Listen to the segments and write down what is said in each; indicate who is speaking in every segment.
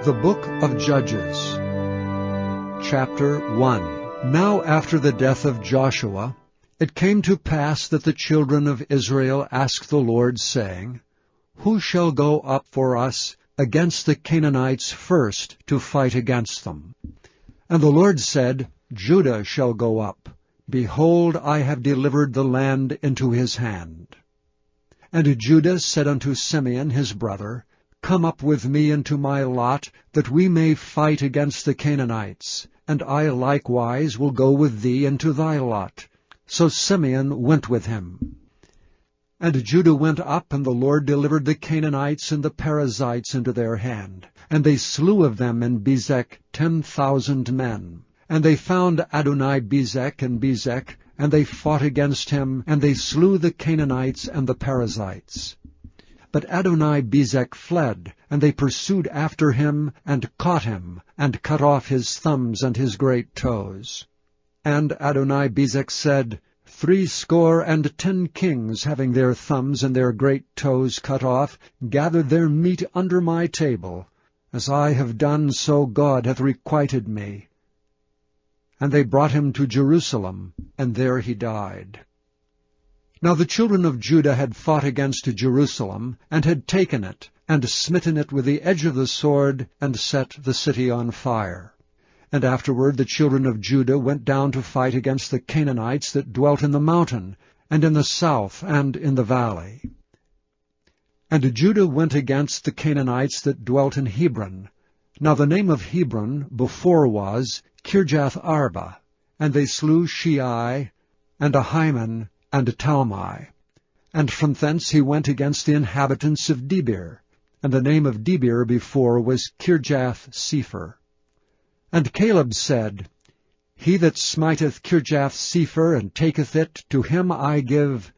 Speaker 1: The Book of Judges, Chapter 1. Now after the death of Joshua, it came to pass that the children of Israel asked the Lord, saying, Who shall go up for us against the Canaanites first to fight against them? And the Lord said, Judah shall go up. Behold, I have delivered the land into his hand. And Judah said unto Simeon his brother, Come up with me into my lot, that we may fight against the Canaanites, and I likewise will go with thee into thy lot. So Simeon went with him. And Judah went up, and the Lord delivered the Canaanites and the Perizzites into their hand. And they slew of them in Bezek 10,000 men. And they found Adoni-Bezek in Bezek, and they fought against him, and they slew the Canaanites and the Perizzites. But Adoni-Bezek fled, and they pursued after him, and caught him, and cut off his thumbs and his great toes. And Adoni-Bezek said, 70 kings, having their thumbs and their great toes cut off, gathered their meat under my table. As I have done, so God hath requited me. And they brought him to Jerusalem, and there he died. Now the children of Judah had fought against Jerusalem, and had taken it, and smitten it with the edge of the sword, and set the city on fire. And afterward the children of Judah went down to fight against the Canaanites that dwelt in the mountain, and in the south, and in the valley. And Judah went against the Canaanites that dwelt in Hebron. Now the name of Hebron before was Kirjath-arba. And they slew Shei, and Ahiman, and Talmai. And from thence he went against the inhabitants of Debir. And the name of Debir before was Kirjath-sepher. And Caleb said, He that smiteth Kirjath-sepher, and taketh it, to him I give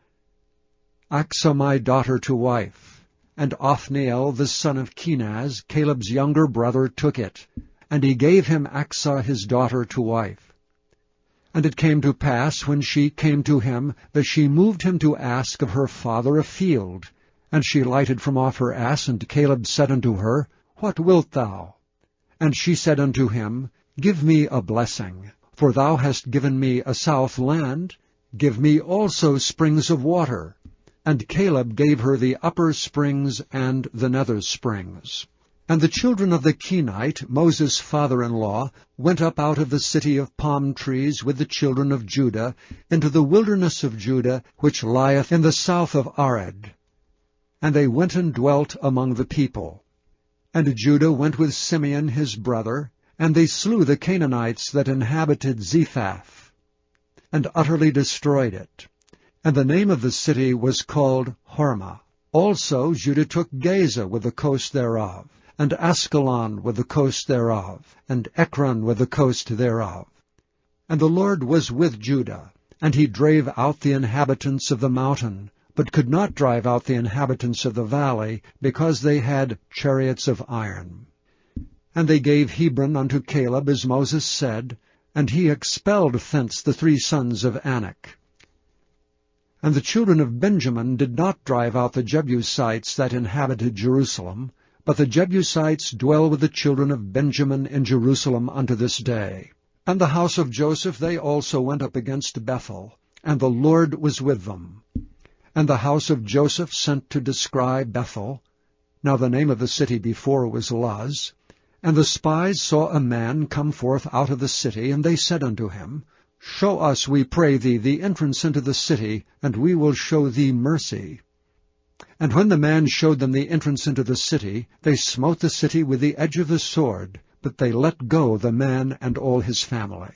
Speaker 1: Achsah my daughter to wife. And Othniel the son of Kenaz, Caleb's younger brother, took it, and he gave him Achsah his daughter to wife. And it came to pass, when she came to him, that she moved him to ask of her father a field. And she lighted from off her ass, and Caleb said unto her, What wilt thou? And she said unto him, Give me a blessing, for thou hast given me a south land. Give me also springs of water. And Caleb gave her the upper springs and the nether springs. And the children of the Kenite, Moses' father-in-law, went up out of the city of palm trees with the children of Judah into the wilderness of Judah, which lieth in the south of Ared. And they went and dwelt among the people. And Judah went with Simeon his brother, and they slew the Canaanites that inhabited Zephath, and utterly destroyed it. And the name of the city was called Hormah. Also Judah took Gaza with the coast thereof, and Askelon with the coast thereof, and Ekron with the coast thereof. And the Lord was with Judah, and he drave out the inhabitants of the mountain, but could not drive out the inhabitants of the valley, because they had chariots of iron. And they gave Hebron unto Caleb, as Moses said, and he expelled thence the 3 sons of Anak. And the children of Benjamin did not drive out the Jebusites that inhabited Jerusalem, but the Jebusites dwell with the children of Benjamin in Jerusalem unto this day. And the house of Joseph they also went up against Bethel, and the Lord was with them. And the house of Joseph sent to descry Bethel. Now the name of the city before was Luz. And the spies saw a man come forth out of the city, and they said unto him, Show us, we pray thee, the entrance into the city, and we will show thee mercy. And when the man showed them the entrance into the city, they smote the city with the edge of the sword, but they let go the man and all his family.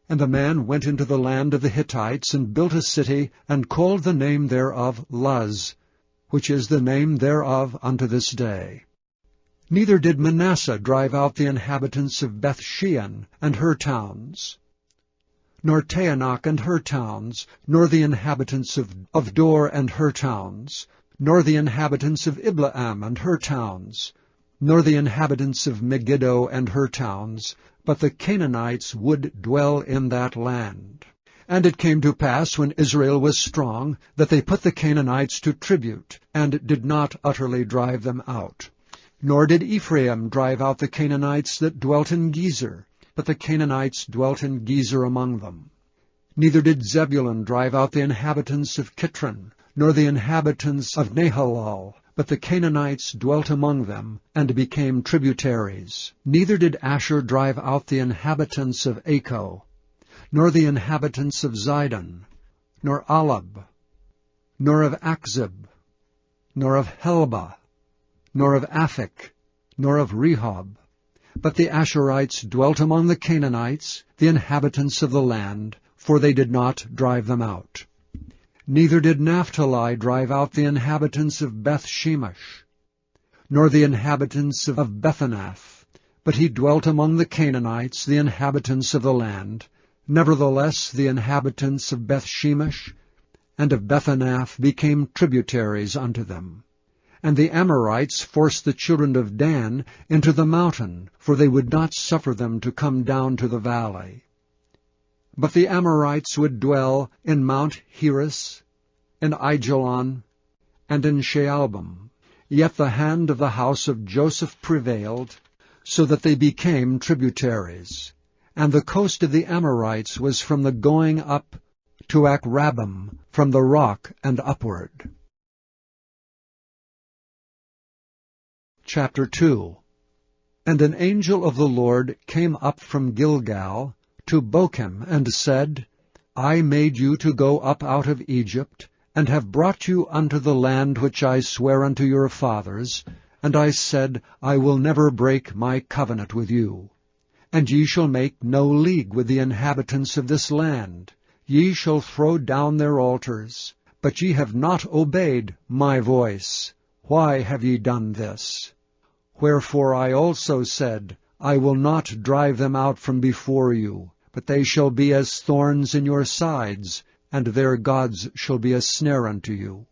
Speaker 1: And the man went into the land of the Hittites, and built a city, and called the name thereof Luz, which is the name thereof unto this day. Neither did Manasseh drive out the inhabitants of Beth-shean and her towns, nor Taanach and her towns, nor the inhabitants of Dor and her towns, nor the inhabitants of Ibleam and her towns, nor the inhabitants of Megiddo and her towns, but the Canaanites would dwell in that land. And it came to pass, when Israel was strong, that they put the Canaanites to tribute, and did not utterly drive them out. Nor did Ephraim drive out the Canaanites that dwelt in Gezer, but the Canaanites dwelt in Gezer among them. Neither did Zebulun drive out the inhabitants of Kitron, nor the inhabitants of Nahalal, but the Canaanites dwelt among them, and became tributaries. Neither did Asher drive out the inhabitants of Acco, nor the inhabitants of Zidon, nor Alab, nor of Achzib, nor of Helba, nor of Aphik, nor of Rehob. But the Asherites dwelt among the Canaanites, the inhabitants of the land, for they did not drive them out. Neither did Naphtali drive out the inhabitants of Beth-shemesh, nor the inhabitants of Bethanath, but he dwelt among the Canaanites, the inhabitants of the land. Nevertheless the inhabitants of Beth-shemesh and of Bethanath became tributaries unto them. And the Amorites forced the children of Dan into the mountain, for they would not suffer them to come down to the valley. But the Amorites would dwell in Mount Heres, in Aijalon, and in Shaalbim. Yet the hand of the house of Joseph prevailed, so that they became tributaries. And the coast of the Amorites was from the going up to Akrabbim, from the rock and upward. Chapter 2. And an angel of the Lord came up from Gilgal to Bochim, and said, I made you to go up out of Egypt, and have brought you unto the land which I sware unto your fathers. And I said, I will never break my covenant with you. And ye shall make no league with the inhabitants of this land. Ye shall throw down their altars. But ye have not obeyed my voice. Why have ye done this? Wherefore I also said, I will not drive them out from before you, but they shall be as thorns in your sides, and their gods shall be a snare unto you.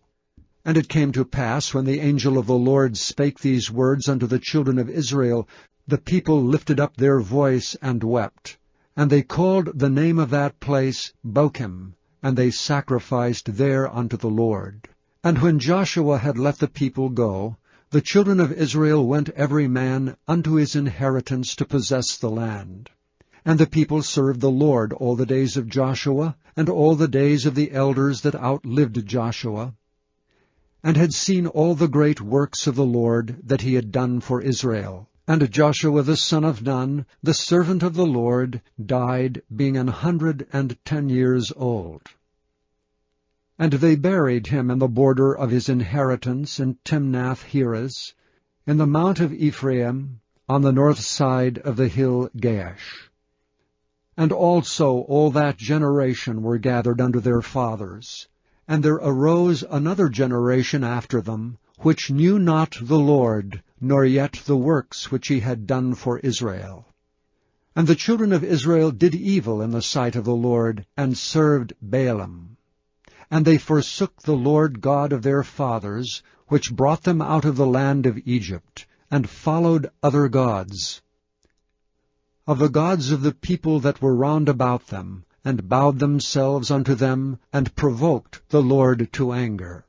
Speaker 1: And it came to pass, when the angel of the Lord spake these words unto the children of Israel, the people lifted up their voice and wept. And they called the name of that place Bochim, and they sacrificed there unto the Lord. And when Joshua had let the people go, the children of Israel went every man unto his inheritance to possess the land. And the people served the Lord all the days of Joshua, and all the days of the elders that outlived Joshua, and had seen all the great works of the Lord that he had done for Israel. And Joshua the son of Nun, the servant of the Lord, died, being 110 years old. And they buried him in the border of his inheritance in Timnath-Heres, in the mount of Ephraim, on the north side of the hill Gaash. And also all that generation were gathered unto their fathers. And there arose another generation after them, which knew not the Lord, nor yet the works which he had done for Israel. And the children of Israel did evil in the sight of the Lord, and served Baalim. And they forsook the Lord God of their fathers, which brought them out of the land of Egypt, and followed other gods, of the gods of the people that were round about them, and bowed themselves unto them, and provoked the Lord to anger.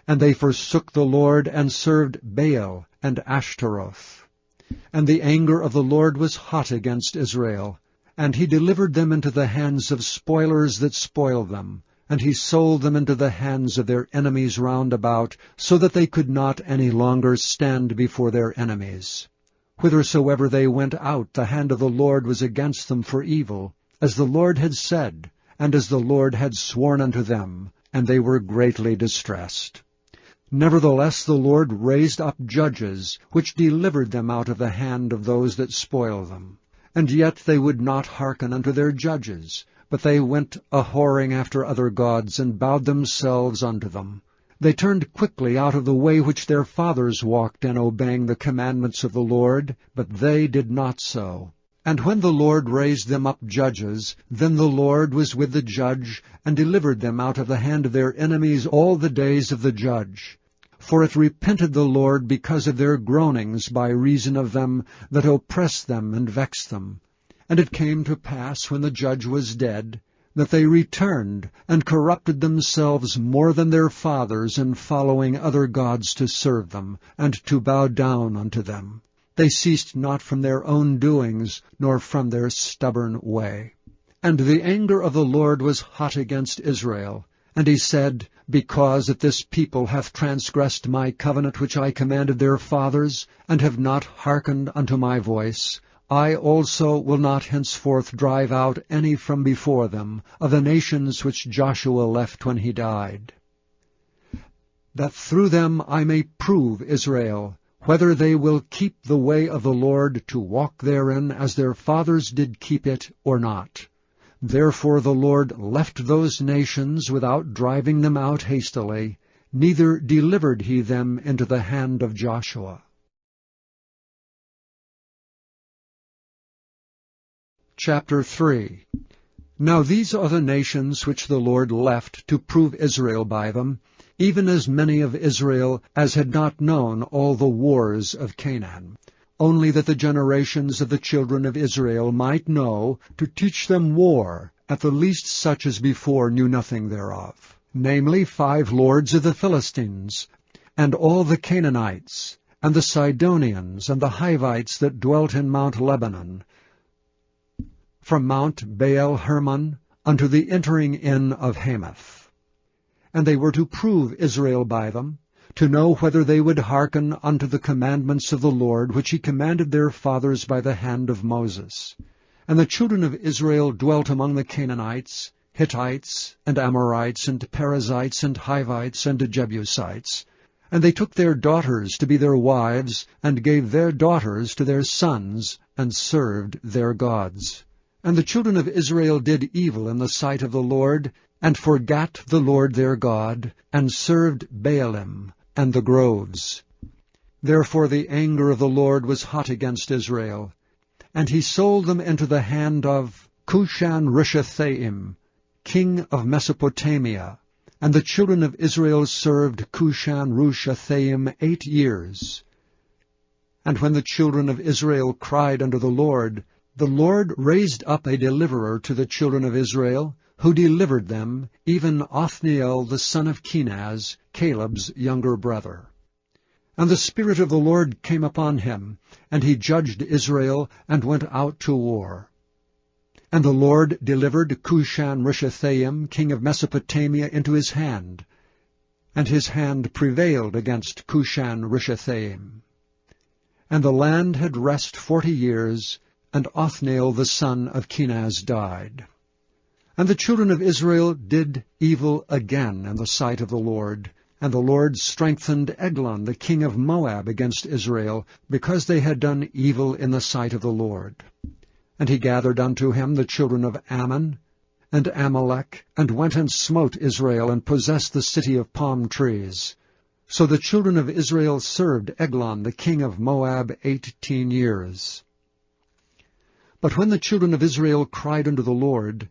Speaker 1: And they forsook the Lord, and served Baal and Ashtaroth. And the anger of the Lord was hot against Israel, and he delivered them into the hands of spoilers that spoiled them, and he sold them into the hands of their enemies round about, so that they could not any longer stand before their enemies. Whithersoever they went out, the hand of the Lord was against them for evil, as the Lord had said, and as the Lord had sworn unto them, and they were greatly distressed. Nevertheless the Lord raised up judges, which delivered them out of the hand of those that spoiled them. And yet they would not hearken unto their judges, but they went a-whoring after other gods, and bowed themselves unto them. They turned quickly out of the way which their fathers walked in, obeying the commandments of the Lord, but they did not so. And when the Lord raised them up judges, then the Lord was with the judge, and delivered them out of the hand of their enemies all the days of the judge. For it repented the Lord because of their groanings by reason of them that oppressed them and vexed them. And it came to pass, when the judge was dead, that they returned and corrupted themselves more than their fathers in following other gods to serve them, and to bow down unto them. They ceased not from their own doings, nor from their stubborn way. And the anger of the Lord was hot against Israel. And he said, Because that this people hath transgressed my covenant which I commanded their fathers, and have not hearkened unto my voice, I also will not henceforth drive out any from before them, of the nations which Joshua left when he died, that through them I may prove Israel, whether they will keep the way of the Lord to walk therein as their fathers did keep it, or not. Therefore the Lord left those nations without driving them out hastily, neither delivered he them into the hand of Joshua. Chapter 3. Now these are the nations which the Lord left to prove Israel by them, even as many of Israel as had not known all the wars of Canaan, only that the generations of the children of Israel might know, to teach them war, at the least such as before knew nothing thereof, namely 5 lords of the Philistines, and all the Canaanites, and the Sidonians, and the Hivites that dwelt in Mount Lebanon, from Mount Baal-Hermon unto the entering in of Hamath. And they were to prove Israel by them, to know whether they would hearken unto the commandments of the Lord, which he commanded their fathers by the hand of Moses. And the children of Israel dwelt among the Canaanites, Hittites, and Amorites, and Perizzites, and Hivites, and Jebusites. And they took their daughters to be their wives, and gave their daughters to their sons, and served their gods. And the children of Israel did evil in the sight of the Lord, and forgat the Lord their God, and served Baalim and the groves. Therefore the anger of the Lord was hot against Israel, and he sold them into the hand of Cushan-Rishathaim, king of Mesopotamia. And the children of Israel served Cushan-Rishathaim 8 years. And when the children of Israel cried unto the Lord raised up a deliverer to the children of Israel, who delivered them, even Othniel the son of Kenaz, Caleb's younger brother. And the Spirit of the Lord came upon him, and he judged Israel, and went out to war. And the Lord delivered Cushan-Rishathaim, king of Mesopotamia, into his hand, and his hand prevailed against Cushan-Rishathaim. And the land had rest 40 years, and Othniel the son of Kenaz died. And the children of Israel did evil again in the sight of the Lord, and the Lord strengthened Eglon the king of Moab against Israel, because they had done evil in the sight of the Lord. And he gathered unto him the children of Ammon and Amalek, and went and smote Israel, and possessed the city of palm trees. So the children of Israel served Eglon the king of Moab 18 years. But when the children of Israel cried unto the Lord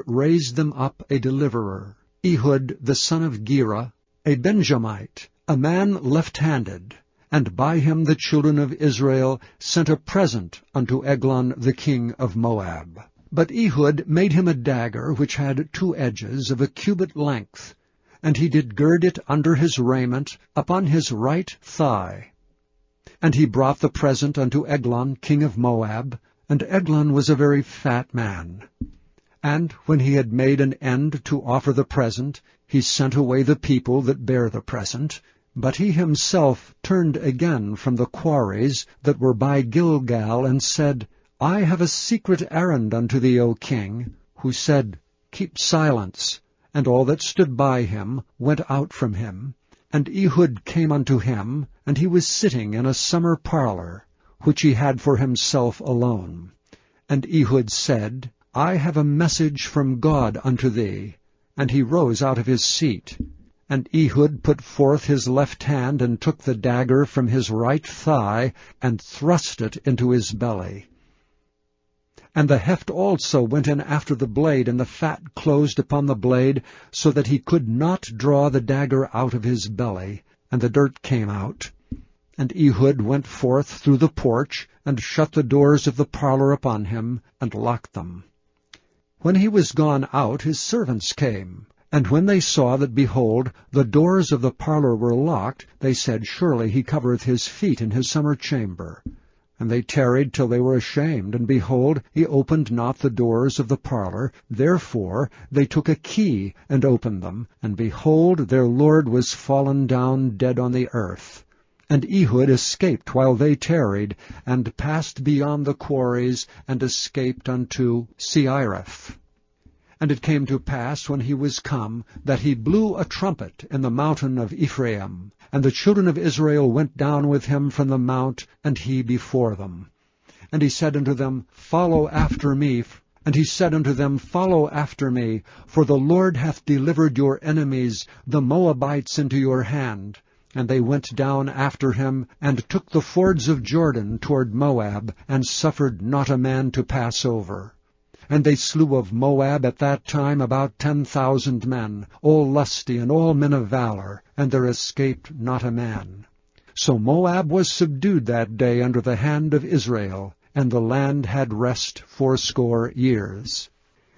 Speaker 1: raised them up a deliverer, Ehud the son of Gera, a Benjamite, a man left-handed, and by him the children of Israel sent a present unto Eglon the king of Moab. But Ehud made him a dagger which had 2 edges of a cubit length, and he did gird it under his raiment upon his right thigh. And he brought the present unto Eglon king of Moab, and Eglon was a very fat man. And when he had made an end to offer the present, he sent away the people that bare the present. But he himself turned again from the quarries that were by Gilgal, and said, I have a secret errand unto thee, O king. Who said, Keep silence. And all that stood by him went out from him. And Ehud came unto him, and he was sitting in a summer parlor, which he had for himself alone. And Ehud said, I have a message from God unto thee. And he rose out of his seat. And Ehud put forth his left hand, and took the dagger from his right thigh, and thrust it into his belly. And the heft also went in after the blade, and the fat closed upon the blade, so that he could not draw the dagger out of his belly, and the dirt came out. And Ehud went forth through the porch, and shut the doors of the parlor upon him, and locked them. When he was gone out, his servants came. And when they saw that, behold, the doors of the parlor were locked, they said, Surely he covereth his feet in his summer chamber. And they tarried till they were ashamed, and behold, he opened not the doors of the parlor. Therefore they took a key, and opened them, and behold, their lord was fallen down dead on the earth. And Ehud escaped while they tarried, and passed beyond the quarries, and escaped unto Seireth. And it came to pass, when he was come, that he blew a trumpet in the mountain of Ephraim. And the children of Israel went down with him from the mount, and he before them. And he said unto them, Follow after me. And he said unto them, Follow after me, for the Lord hath delivered your enemies, the Moabites, into your hand. And they went down after him, and took the fords of Jordan toward Moab, and suffered not a man to pass over. And they slew of Moab at that time about 10,000 men, all lusty and all men of valor, and there escaped not a man. So Moab was subdued that day under the hand of Israel, and the land had rest 80 years.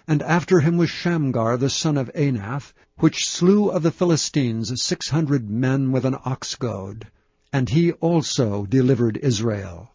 Speaker 1: And after him was Shamgar the son of Anath, which slew of the Philistines 600 men with an ox goad. And he also delivered Israel.